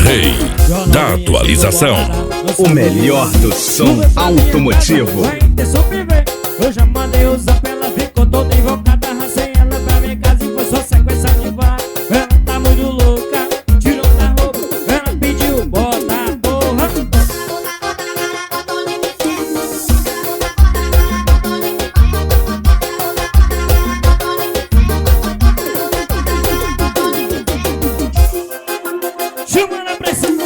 Rei da atualização. O melhor do som automotivo. Eu já mandei usar pra ela, ficou toda invocada. Arrastei ela pra minha casa e foi só sequência de vá. Ela tá muito louca, tirou da roupa. Ela pediu, bota a porra. Chama na pressão.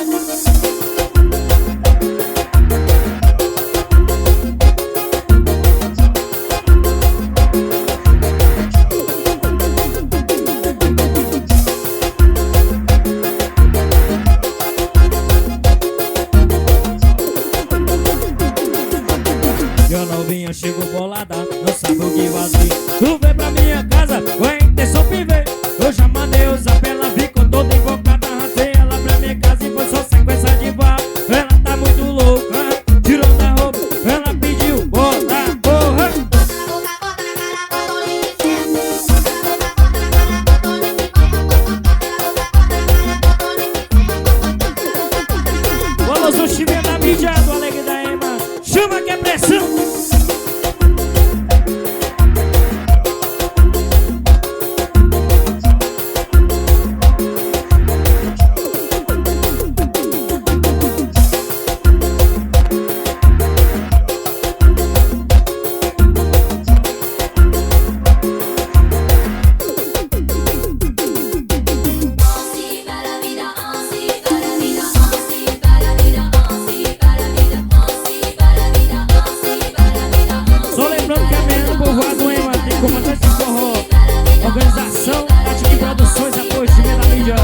Eu novinha, chego bolada, não sabe o que fazer. Tu vem pra minha casa, com a intenção piver. Eu já mandei usar pra ela, ficou toda invocada. Arrastei ela pra minha casa e foi só sequência de vá. Ela tá muito louca, tirou da roupa. Ela pediu, bota a porra. Vamos o time da mídia, do alegre da Ema. Chama que é pressão. Só lembrando que a menina povoado Ema tem comandante de forró. Organização ATIVE Produções, apoio time da mídia.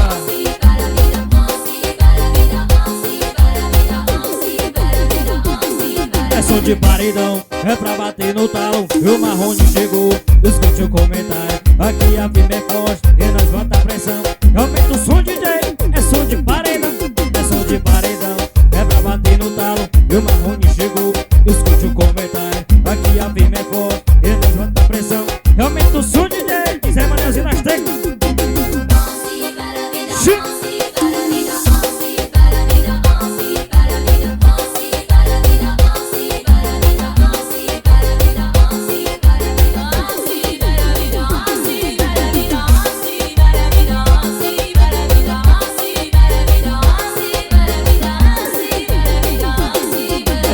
É som de paredão, é pra bater no talo. E o Marrone chegou, escute o comentário. Aqui a firme é forte e nós bota a pressão. Aumenta o som, DJ, é som de paredão. É som de paredão, é pra bater no talo. E o Marrone chegou, escute o comentário. Aqui a firme é forte e nós bota a pressão. Aumenta o som, DJ, Zé Manelzinho nas teclas.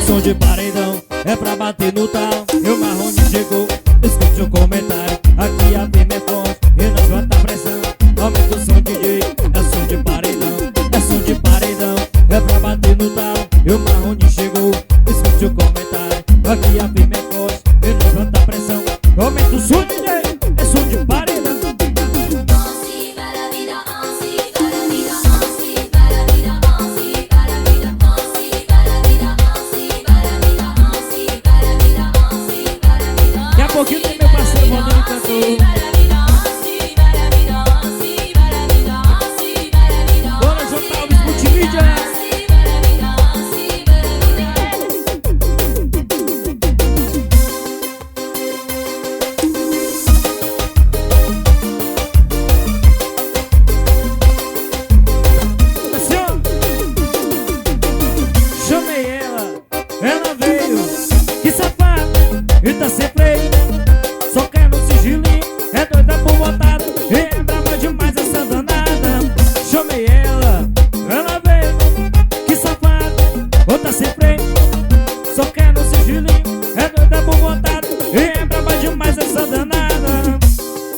Som de paredão, é pra bater no tal. E o Marrone chegou, escute o comentário. Aqui a firme é forte e nós bota a pressão. Aumenta o som, DJ, é som de paredão. É som de paredão, é pra bater no tal. E o Marrone chegou, escute o comentário. Aqui a firme é forte e nós bota a pressão. Aumenta o som, DJ, é som de paredão. Daqui a pouquinho tem meu parceiro Rodrigo cantor. Bora juntar o multimídia. Assim, ó. Chamei ela veio. Que safada, e tá sem freio. Só quer no sigilinho, é doida por botada. E é brava demais essa danada. Chamei ela veio. Que safada, outra sem freio. Só quer no sigilinho, é doida por botada. E é brava demais essa danada.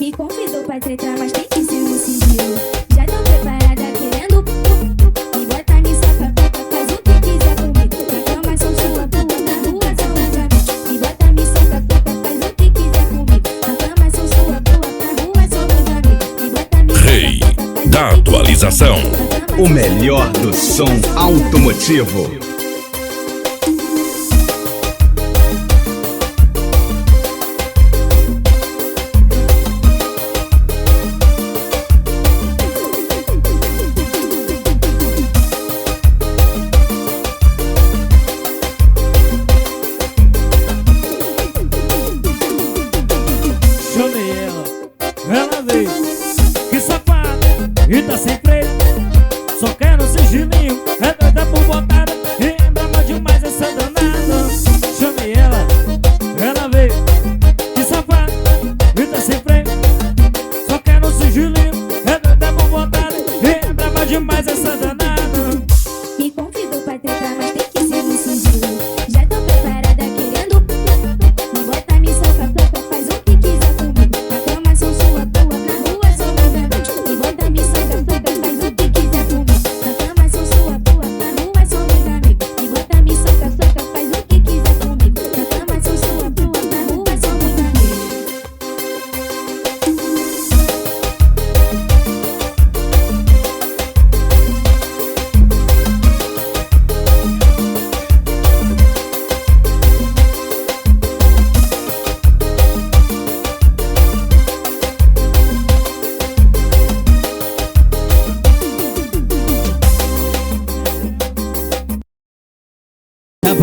Me convidou pra tretar, mas tem que ser no sigilo. Já tô preparada querendo me bota nisso pra toca, faz o que quiser comigo. Na cama sou sua tua, na rua são meus amigos. Me bota nisso pra toca, faz o que quiser comigo. Na cama sou sua tua, na rua são meus amigos. Me bota nisso Rei da atualização. O melhor do som automotivo. ela veio. Que safada, e tá sem freio. Só quero sigilinho.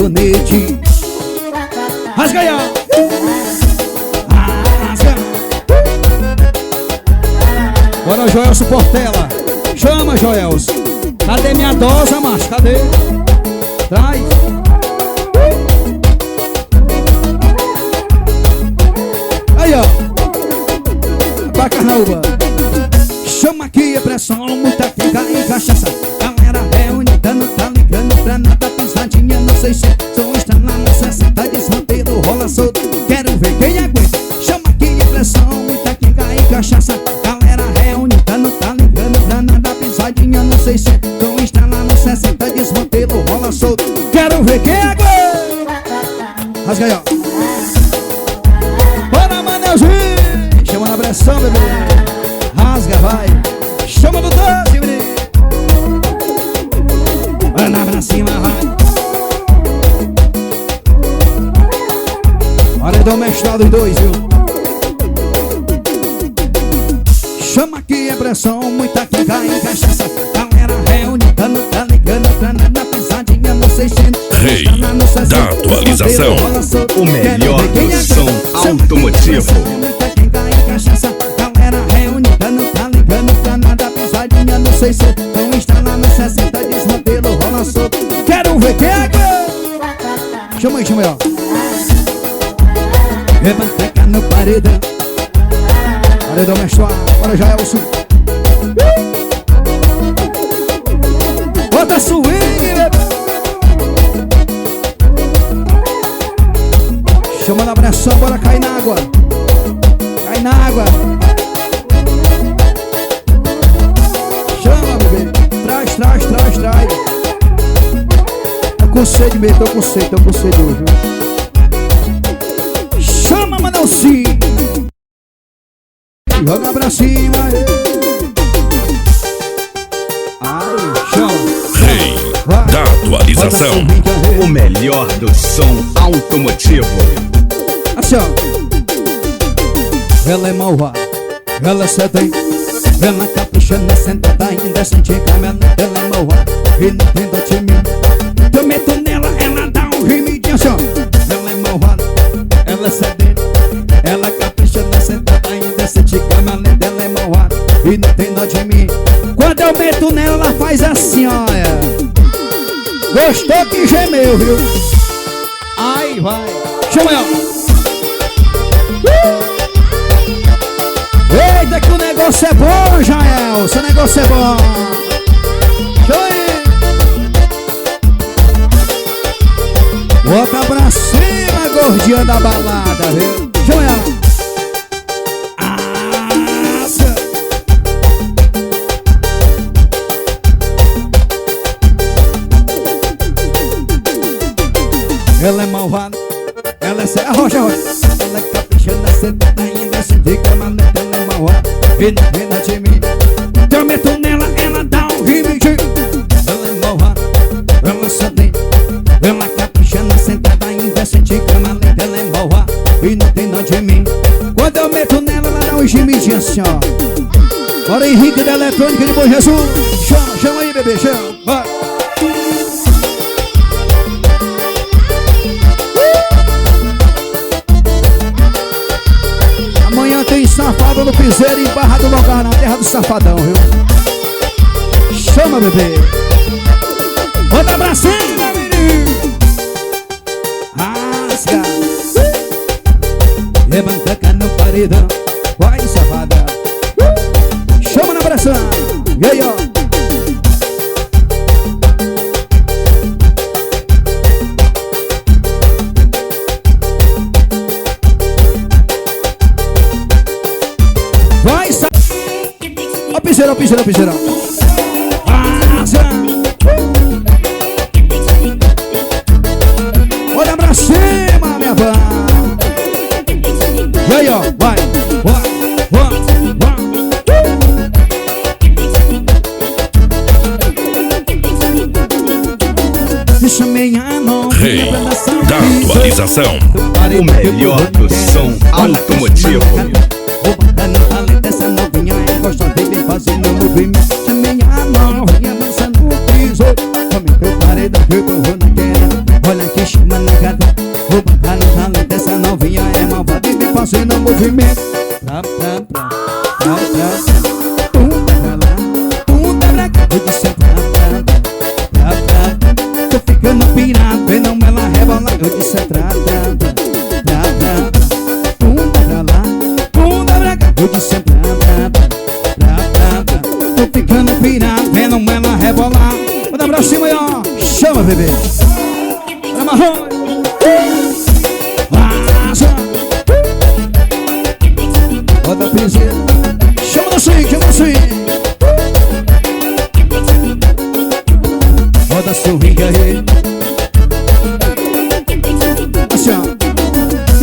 sabonete. Rasga aí, ó. Rasga. Bora, Joelson Portela. Chama, Joelson. Cadê minha dosa, macho? Cadê? Traz. Aí, ó. Pra carnaúba. Chama aqui a pressão, muita quenga e cachaça. Galera reunida, não tá ligando pra nada. Pisadinha no 600, som está lá no 60. Desmanteiro, rola solto, quero ver quem aguenta. Chama aqui a pressão, muita quenga e cachaça. Galera reunida, não tá ligando pra nada. Pisadinha no 600, som está lá no 60. Desmanteiro, rola solto, quero ver quem aguenta. Rasga aí, ó. Bora, Manelzinho. Chama na pressão, bebê. Rasga, vai. Chama do 12, menino. Vai lá pra cima, vai. Paredão mestrado em 2, viu? Chama aqui a pressão, muita quenga e cachaça. Galera reunida, não tá ligando pra nada. Pisadinha no 600. Rei da atualização. O melhor do som automotivo. Muita quenga e cachaça. Galera reunida, não tá ligando pra nada. Pisadinha no 600. Então está lá no 60. Desmantelo, rola solto. Quero ver quem é que... Chama aí, ó. Rebanteca no paredão. Paredão menstruado, agora já é o sul. Bota swing, bebê. Chama na pressão, bora cair na água. Cai na água. Chama, bebê. Traz, traz, traz, traz. Tô com sede mesmo, tô com sede hoje, viu? Chama, Manelzinho. Joga pra cima. Ai, chama. Rei da atualização. O melhor do som automotivo. Assim, ó. Ela é malvada, ela é sedenta. Ela caprichando, sentada ainda sente camela. Ela é malvada e não tem dó de mim. Eu meto nela, ela dá um gemidinho assim, ó. Ela é malvada, ela é sedenta. Ela caprichando, sentada ainda sente camela. Ela é malvada e não tem dó de mim. Quando eu meto nela, ela faz assim, olha. Gostou que gemeu, viu? Ai, vai. Chama ela. Eita que o negócio é bom, Jael. Seu negócio é bom. Chama aí. Bota pra cima, gordinha da balada, viu? Chama ela. Ela é malvada, ela é séria, arrocha, arrocha. Ela é caprichando, sentada ainda se fica maleta. Ela é malvada, e não vem nada de mim. Eu meto nela, ela dá um remedinho. Ela é malvada, ela é sedenta. Ela caprichando, sentada ainda se fica maleta. Ela é malvada, e não tem nada de mim. Quando eu meto nela, ela dá um gemidinho assim, ó. Bora, Henrique da Eletrônica de Bom Jesus. Chama, chama aí, bebê, chama. Vai. Amanhã tem Safadão no Piseiro e Barra do Lugar, na terra do Safadão, viu? Chama, bebê. Bota pra cima, menino. Rasga. Rebanteca no paredão. Vai, Safadão. Chama na pressão. E aí, ó. Piseirão, piseirão, piseirão. Olha pra cima, minha van. E aí, ó, vai. Rei da atualização. O melhor do som automotivo. Essa novinha é gostosa de vem fazendo movimento. Chamei a novinha dançando no piso. Come teu paredão que eu vou na queda. Olha que pra bunda pra lá, bunda pra cá. Eu disse pra tô ficando pirado, vendo ela rebolar. Eu disse pra bunda pra lá, bunda pra cá. Eu disse pra tô ficando pirado, vendo ela rebolar. Manda pra cima aí, ó. Chama, bebê. Bora, marrom. Roda Piseiro. Chama assim, chama assim. Roda seu ringue aí. Assim, ó.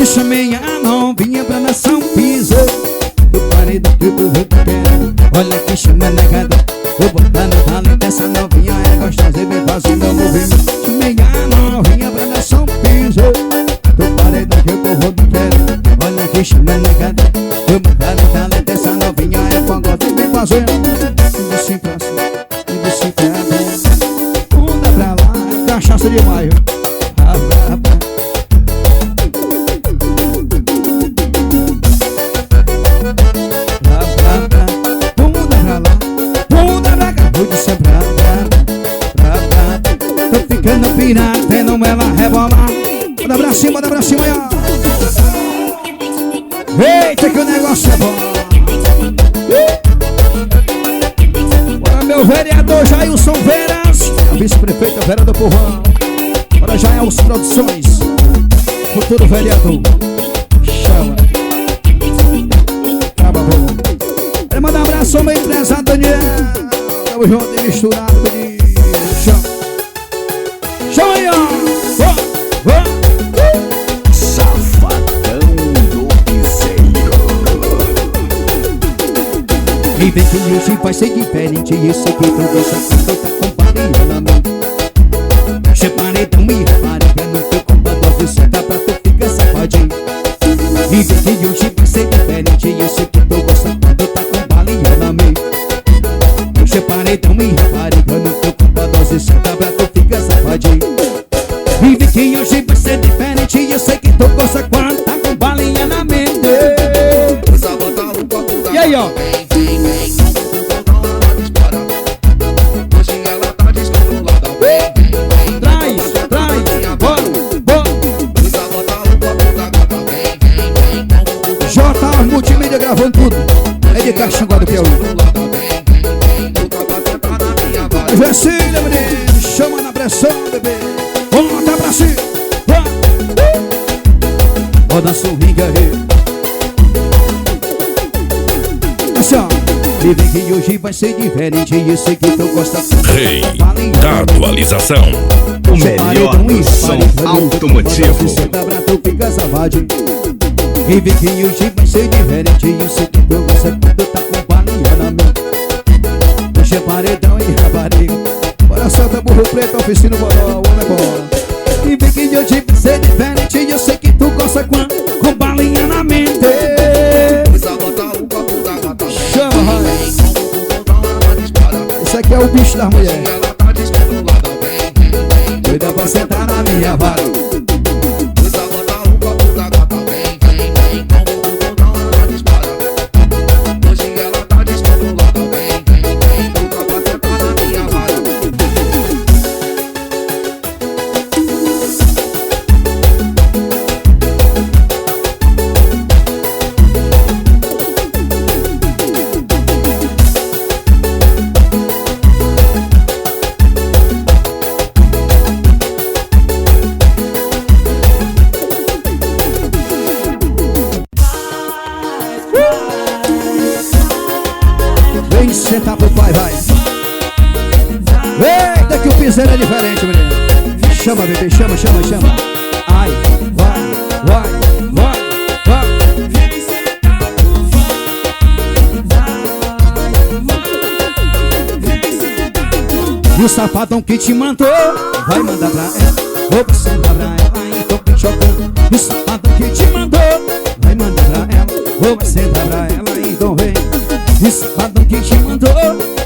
E chamei a novinha pra dançar um piseiro. Do paredão que o povo quer. Olha que chama negada. Vou botar no talento, essa novinha é gostosa e vem fazendo o movimento. Chamei a novinha pra dançar um piseiro. Do paredão que o povo quer. Olha que chama negada. Vou botar no talento, essa novinha é fogosa e vem fazendo. E desce pra cima, e desce pra baixo. Bunda pra lá, cachaça de maio. Vendo ela rebolar. Bota pra cima aí, ó. Eita, que o negócio é bom. Bora, meu vereador Jailson Veras, a vice-prefeita Vera do Porrão. Bora, Jailson Produções, futuro vereador. Chama. Acaba bom. Quero mandar um abraço ao meu empresário Daniel. Tamo junto e misturado, menino. Chama. Chama aí, ó. Safadão do Piseiro. E vem que hoje vai ser diferente. Isso que tu gosta quando tá com parinha na mão. Paredão e rapariga no teu computador. Senta pra tu ficar safadinho. E vem que hoje vai ser diferente. Isso que tu gosta quando tá com balinha na mão. Paredão e rapariga no teu computador. Senta pra tu ficar safadinho. E vem que hoje vai ser diferente. Eu sei que tu gosta quando tá com balinha na mente. E aí, ó. Traz, bora. J Multimídia gravando tudo. É de Caxangá do Piauí. Jacília, menino. Chama na pressão, bebê. Volta pra cima. Roda seu ringue aí. Assim, ó. E vem que hoje vai ser diferente. Eu sei que tu gosta. Rei da atualização. O melhor do som automotivo. Senta pra tu ficar savadinho. E vem que hoje vai ser diferente. Eu sei que tu gosta quando tá com balinha na mão. Puxa paredão e rapariga. Bora, Santa Burro Preto, oficina Boró, o negócio. E vem que hoje vai ser diferente. Eu sei que tu gosta com balinha na mente. Chama, esse aqui é o bicho da mulher. Doida pra sentar na minha vara. Vem sentar pro pai, vai. Eita, que o piseiro é diferente, menino. Chama, bebê, chama. Ai, vai. E o safadão que te mandou vai mandar pra ela. Vou sentar pra ela, então vem jogando. E o safadão que te mandou vai mandar pra ela. Vou sentar pra ela, então vem. E o safadão que te mandou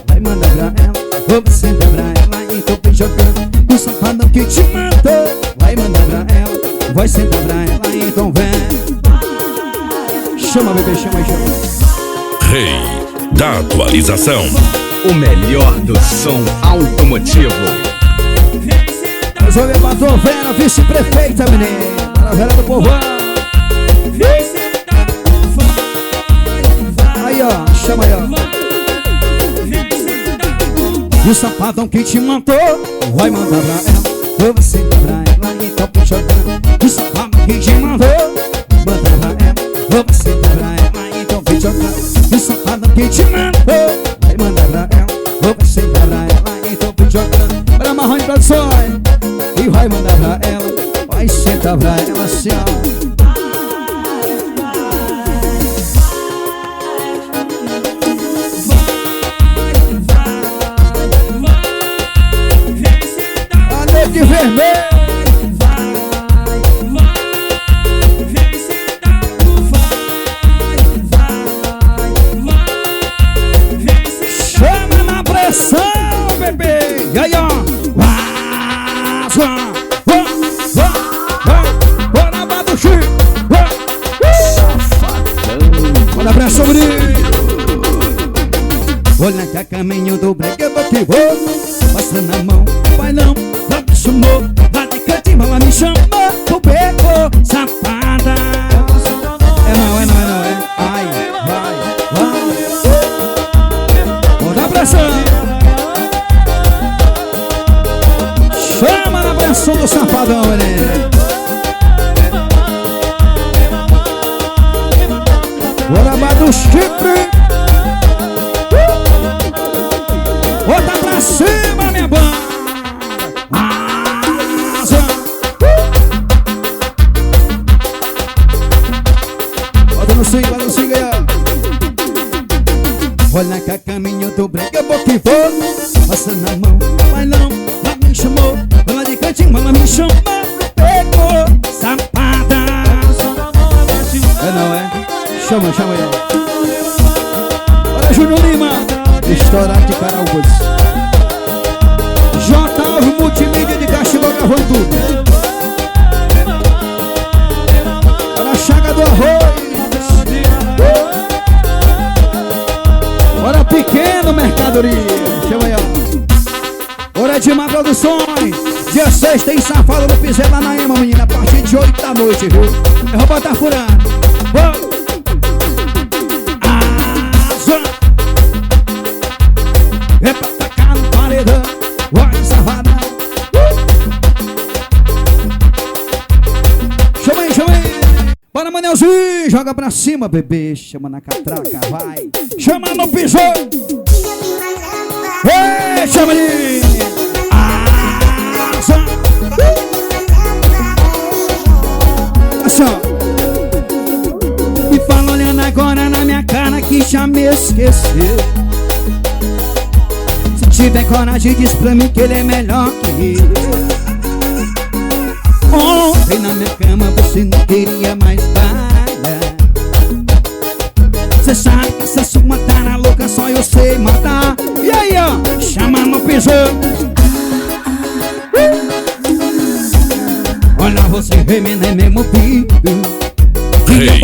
vai mandar pra ela. Vou sentar pra ela, então vem jogando. E o safadão que te mandou vai mandar pra ela. Vai sentar pra ela, então vem. Chama, bebê, chama. Rei da atualização. O melhor do som automotivo. Resolve pra Vera, vice-prefeita, menina. A Vera do povão. Aí, ó, chama aí, ó. E o safadão que te mandou vai mandar pra ela. Ou você tá pra ela, então tô jogando. E o safadão que te mandou manda pra ela. Ou você tá pra ela, então vem jogando. E o safadão que te mandou vai mandar pra ela. Ou você tá pra ela, então vem jogando. Para Marrone Produções. E vai mandar pra ela. Vai sentar pra ela assim, ó. De vermelho. Chama na pressão, bebê. E aí, ó. Bora, Baduxi. Bora, pressão, brilho. Olha que a caminho do break eu vou que vou. Passa na mão, vai não. Ela me chamou, lá de cantinho ela me chamou. O beco, safada. É não. Ai, vai. Bora a pressão. Chama na pressão do safadão, né? Bora baixo do chifre. Bota pra cima, minha banda. Bota no swing aí, ó. Olha que a caminho do break eu vou que vou. Passa na mão, vai não. Ela me chamou, ela de cantinho, ela me chamou. Pegou, safada. É não, é? Chama aí, ó. Olha Júnior Lima. Estourar de Caraúbas. JOGO Multimídia de Cachimbo gravando tudo. Olha a chaga do arroz. Olha pequeno mercadoria. Chama aí, ó. Hora de Má Produções. Dia 6 tem Safadão no Piseiro lá na Ema, menina. A partir de 8 da noite, viu? Eu vou botar furando. É pra tacar no paredão. Olha Safadão. Chama aí. Bora, Manelzinho. Joga pra cima, bebê. Chama na catraca, vai. Chama no piseiro. Ei, chama aí. Assim, ó. E fala olhando agora na minha cara que já me esqueceu. Se tiver coragem, diz pra mim que ele é melhor que eu. Ontem na minha cama você não queria mais nada. Cê sabe que essa sua tá na louca, só eu sei matar. E aí, ó, chama no piseiro. Olha você remendo é mesmo pico. Rei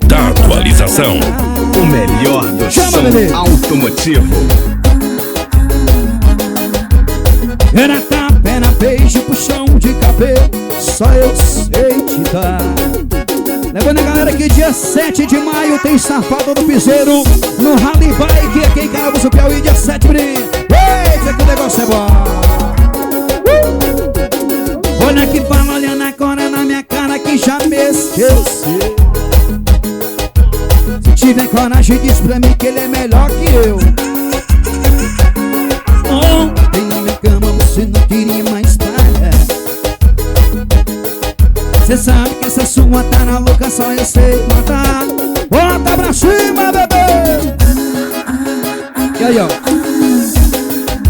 da atualização. O melhor do Chama, som bebê. automotivo. Era tapa, era beijo, puxão de cabelo. Só eu sei te dar. Lembrando a galera que dia 7 de maio tem Safadão do Piseiro no Rally Bike aqui em Caraúbas do Piauí, dia 7 de maio. Eita, que o negócio é bom. Olha que fala olhando agora na minha cara que já me esqueceu. Se tiver coragem, diz pra mim que ele é melhor que eu. Ontem na minha cama você não queria mais nada. Cê sabe que essa sua tá na louca, só eu sei matar. Bota pra cima, bebê. E aí, ó.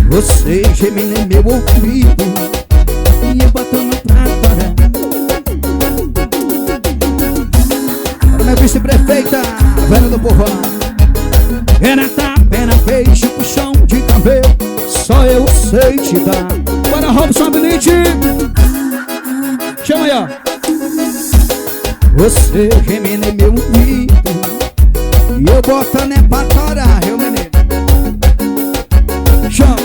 Você gemendo em meu ouvido e eu botando pra fora. Olha minha vice-prefeita, Vera do povão. Era tapa, era beijo, puxão de cabelo. Só eu sei te dar. Bora, Robson Habilite. Chama aí, ó. Você gemendo em meu ouvido e eu botando é pra torar, meu menino. Chama.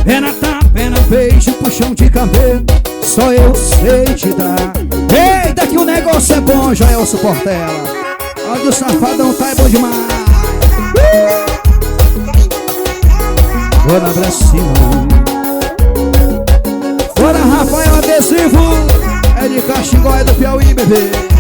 Pena tá, pena, beijo, puxão de cabelo, só eu sei te dar. Eita que o negócio é bom, Joelso Portela. Olha o Safadão, tá é bom demais. Bora Pressão. Bora Rafael Adesivo, é de Caxingó, é do Piauí, bebê.